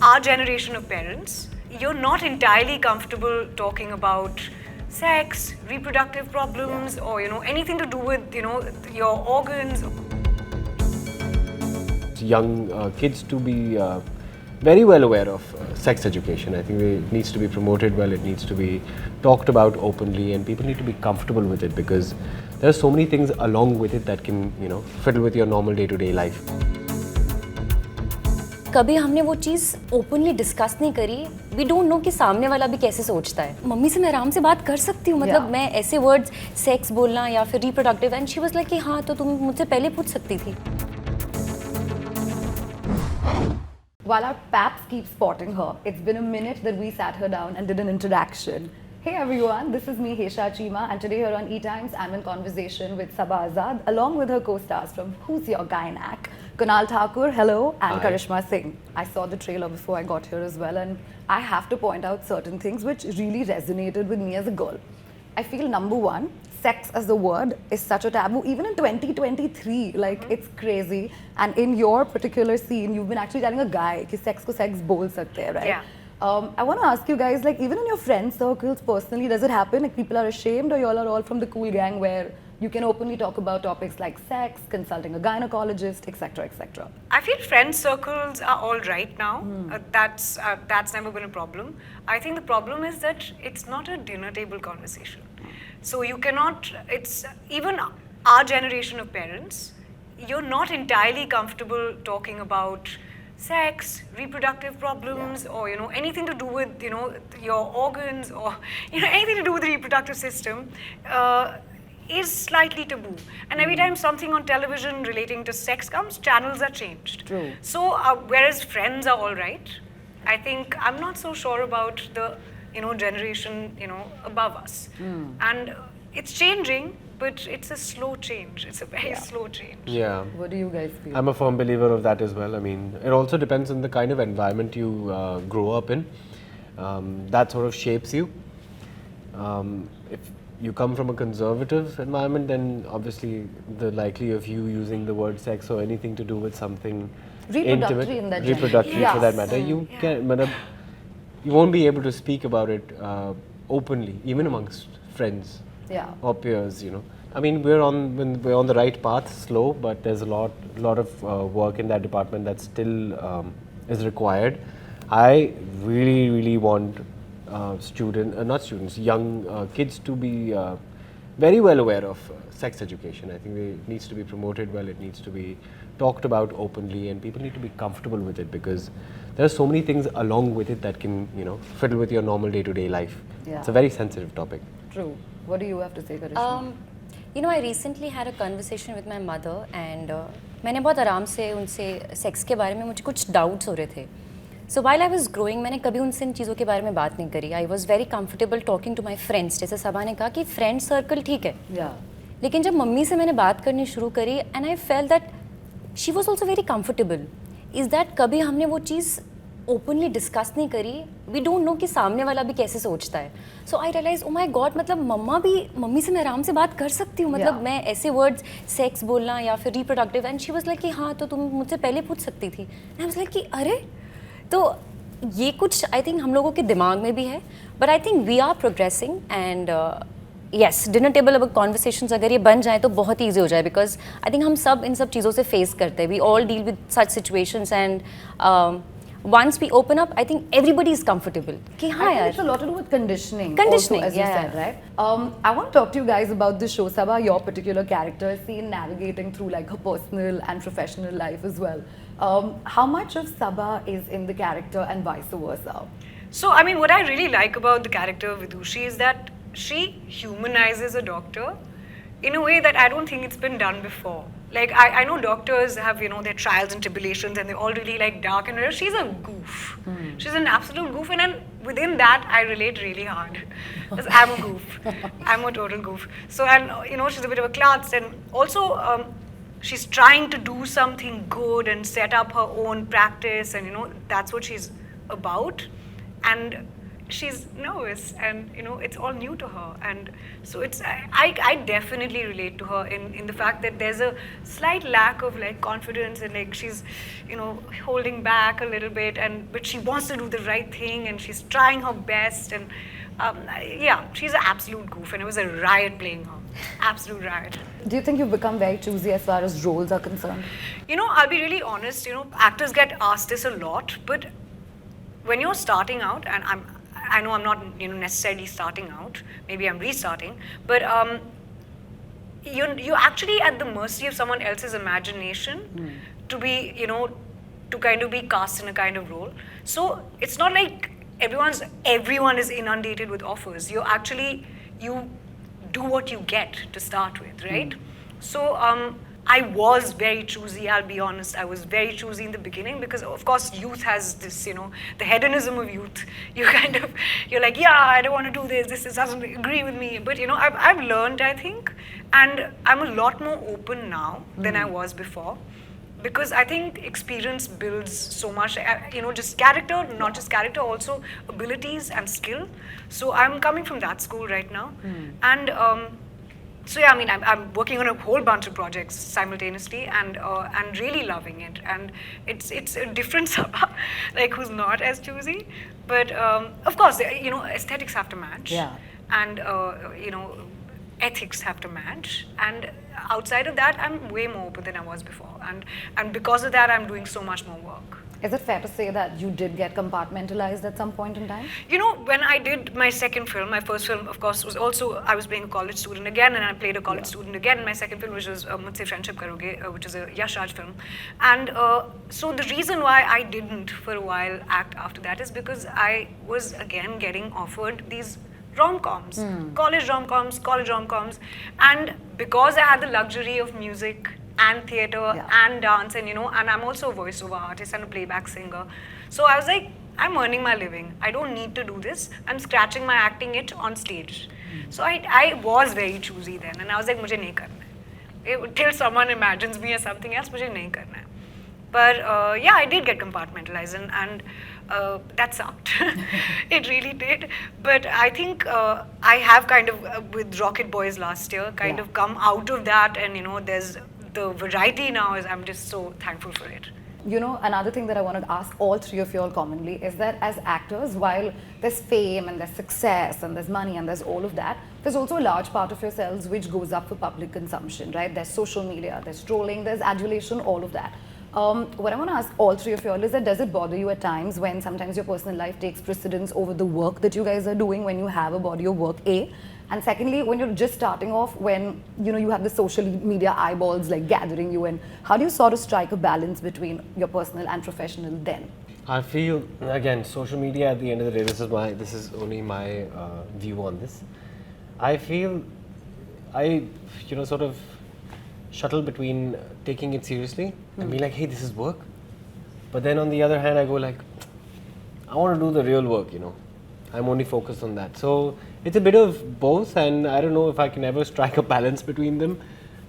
our generation of parents, you're not entirely comfortable talking about sex, reproductive problems, or anything to do with your organs. Young kids to be very well aware of sex education. I think it needs to be promoted well, it needs to be talked about openly, and people need to be comfortable with it because there are so many things along with it that can fiddle with your normal day-to-day life. कभी हमने वो चीज़ openly discuss नहीं करी. We don't know कि सामने वाला भी कैसे सोचता है. मम्मी से मैं आराम से बात कर सकती हूँ, मतलब मैं ऐसे वर्ड्स सेक्स बोलना या फिर reproductive, and she was like कि हाँ तो तुम मुझसे पहले पूछ सकती थी. While our paps keep spotting her, it's been a minute that we sat her down and did an introduction. Hey everyone, this is me, Hesha Chima, and today here on ETimes, I'm in conversation with Saba Azad, along with her co-stars from Who's Your Gynac, Kunal Thakur, hello, and Karishma Singh. I saw the trailer before I got here as well, and I have to point out certain things which really resonated with me as a girl. I feel number one, sex as a word is such a taboo, even in 2023, like it's crazy. And in your particular scene, you've been actually telling a guy कि sex को sex बोल सकते हैं, right? Yeah. I want to ask you guys, like even in your friend circles personally, does it happen? Like people are ashamed, or y'all are all from the cool gang where you can openly talk about topics like sex, consulting a gynecologist, etc., etc.? I feel friend circles are all right now. That's never been a problem. I think the problem is that it's not a dinner table conversation. So you cannot. It's even our generation of parents. You're not entirely comfortable talking about sex, reproductive problems, or anything to do with your organs, or anything to do with the reproductive system. Is slightly taboo, and every time something on television relating to sex comes, channels are changed. True. So whereas friends are all right, I think I'm not so sure about the generation above us, and it's changing, but it's a slow change. It's a very slow change. Yeah. What do you guys feel? I'm a firm believer of that as well. I mean, it also depends on the kind of environment you grow up in. That sort of shapes you. If you come from a conservative environment, then obviously the likely of you using the word sex or anything to do with something Reproductory intimate, in that reproductory genre. for that matter, you won't be able to speak about it openly, even amongst friends or peers. I mean, we're on the right path, slow, but there's a lot of work in that department that still is required. I really want young kids to be very well aware of sex education. I think it needs to be promoted well, it needs to be talked about openly, and people need to be comfortable with it because there are so many things along with it that can fiddle with your normal day-to-day life. It's a very sensitive topic. True. What do you have to say, Karishma? I recently had a conversation with my mother, and मैंने बहुत आराम से उनसे sex के बारे में मुझे कुछ डाउट्स हो रहे थे. So while I was growing, मैंने कभी उनसे इन चीज़ों के बारे में बात नहीं करी. I was very comfortable talking to my friends. जैसे सबा ने कहा कि फ्रेंड सर्कल ठीक है, लेकिन जब मम्मी से मैंने बात करनी शुरू करी, and I felt that she was also very comfortable. Is that कभी हमने वो चीज़ ओपनली डिस्कस नहीं करी. वी डोंट नो कि सामने वाला भी कैसे सोचता है. सो आई रियलाइज ओ माई गॉड, मतलब मम्मी से मैं आराम से बात कर सकती हूँ, मतलब मैं ऐसे वर्ड्स सेक्स बोलना या फिर reproductive, and she was like कि हाँ तो तुम मुझसे पहले पूछ सकती थी. आई वाज लाइक कि अरे, तो ये कुछ आई थिंक हम लोगों के दिमाग में भी है, but I think we are progressing. And yes, dinner table अब कॉन्वर्सेशंस अगर ये बन जाए तो बहुत ईजी हो जाए, बिकॉज आई थिंक हम सब इन सब चीज़ों से फेस करते हैं. We all deal with such situations, and once we open up, I think everybody is comfortable. I think it's a lot to do with conditioning also, as you said, right? I want to talk to you guys about the show. Saba, your particular character is seen navigating through like her personal and professional life as well. How much of Saba is in the character and vice versa? So, I mean, what I really like about the character of Vidushi is that she humanizes a doctor in a way that I don't think it's been done before. Like, I know doctors have, their trials and tribulations, and they're all really like dark and real. She's a goof. She's an absolute goof, and then within that, I relate really hard. Because I'm a goof. I'm a total goof. So, and she's a bit of a klutz, and also she's trying to do something good and set up her own practice, and that's what she's about. And she's nervous, and it's all new to her, and so I definitely relate to her in the fact that there's a slight lack of like confidence, and like she's holding back a little bit, but she wants to do the right thing, and she's trying her best, and yeah, she's an absolute goof, and it was a riot playing her. Absolute riot. Do you think you've become very choosy as far as roles are concerned? I'll be really honest, actors get asked this a lot, but when you're starting out, and I know I'm not necessarily starting out, maybe I'm restarting, but you're actually at the mercy of someone else's imagination to be, to kind of be cast in a kind of role. So it's not like everyone is inundated with offers. You do what you get to start with, right? So I was very choosy, I'll be honest. I was very choosy in the beginning because, of course, youth has this, the hedonism of youth. You're like, yeah, I don't want to do this doesn't agree with me. But, I've learned, I think, and I'm a lot more open now than I was before. Because I think experience builds so much, just character, not just character, also abilities and skill. So I'm coming from that school right now. And so yeah, I mean, I'm working on a whole bunch of projects simultaneously and really loving it. And it's a different Saba, like who's not as choosy. But of course, aesthetics have to match. Yeah. And, ethics have to match, and outside of that I'm way more open than I was before, and because of that I'm doing so much more work. Is it fair to say that you did get compartmentalized at some point in time? When I did my second film, my first film of course was also, I was playing a college student again, and I played a college student again in my second film, which was Mujhse Friendship Karoge, which is a Yash Raj film. And so the reason why I didn't for a while act after that is because I was again getting offered these rom-coms, college rom-coms, and because I had the luxury of music and theatre and dance, and and I'm also a voiceover artist and a playback singer, so I was like, I'm earning my living, I don't need to do this, I'm scratching my acting itch on stage. So I was very choosy then, and I was like, mujhe nahi karna hai. Till someone imagines me as something else, mujhe nahi karna hai. But yeah, I did get compartmentalized, and that sucked. It really did. But I think I have kind of, with Rocket Boys last year, kind of come out of that, and there's the variety now. I'm just so thankful for it. Another thing that I wanted to ask all three of you all commonly is that as actors, while there's fame and there's success and there's money and there's all of that, there's also a large part of yourselves which goes up for public consumption, right? There's social media, there's trolling, there's adulation, all of that. What I want to ask all three of you all is that, does it bother you at times when sometimes your personal life takes precedence over the work that you guys are doing when you have a body of work, A? And secondly, when you're just starting off, when you have the social media eyeballs like gathering you, and how do you sort of strike a balance between your personal and professional then? I feel, again, social media at the end of the day, this is only my view on this. I feel I sort of shuttle between taking it seriously and be like, hey, this is work. But then on the other hand, I go like, I want to do the real work, I'm only focused on that. So it's a bit of both, and I don't know if I can ever strike a balance between them,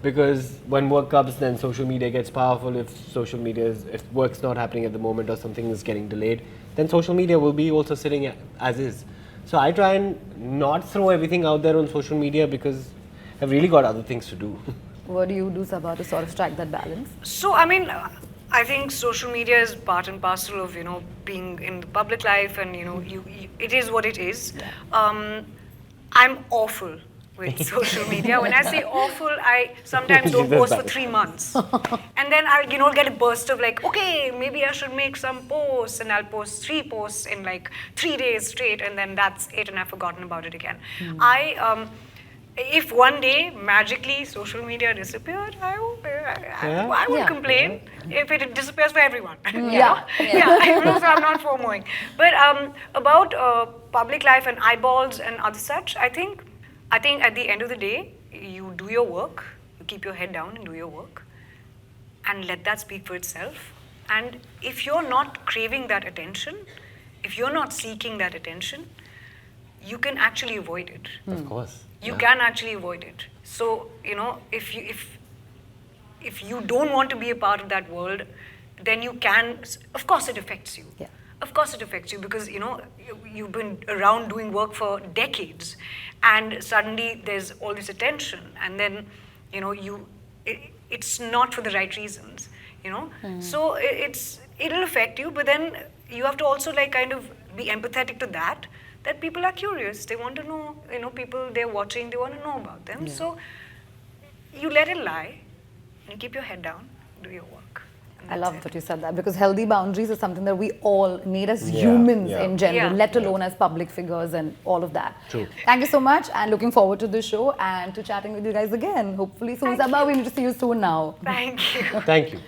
because when work comes, then social media gets powerful. If work's not happening at the moment or something is getting delayed, then social media will be also sitting as is. So I try and not throw everything out there on social media because I've really got other things to do. What do you do, Saba, to sort of strike that balance? So, I mean, I think social media is part and parcel of, being in the public life, and, it is what it is. Yeah. I'm awful with social media. When I say awful, I sometimes don't post for 3 months. And then I'll, get a burst of like, okay, maybe I should make some posts, and I'll post 3 posts in like 3 days straight, and then that's it, and I've forgotten about it again. If one day magically social media disappeared, I would complain if it disappears for everyone. So I'm not FOMOing. But about public life and eyeballs and other such, I think at the end of the day, you do your work, you keep your head down and do your work, and let that speak for itself. And if you're not craving that attention, if you're not seeking that attention, you can actually avoid it. Of course. You can actually avoid it. So, if you don't want to be a part of that world, then you can, of course it affects you. Yeah. of course it affects you because, you know, you've been around doing work for decades and suddenly there's all this attention and then, you know, it's not for the right reasons, you know. So it'll affect you, but then you have to also like kind of be empathetic to that people are curious. They want to know, you know, people they're watching, they want to know about them. Yeah. So you let it lie and you keep your head down, do your work. I love that you said that because healthy boundaries is something that we all need as Yeah, humans yeah. in general, Yeah. let alone as public figures and all of that. True. Thank you so much and looking forward to the show and to chatting with you guys again. Hopefully soon. Thank Saba, you. we need to see you soon now. Thank you. Thank you.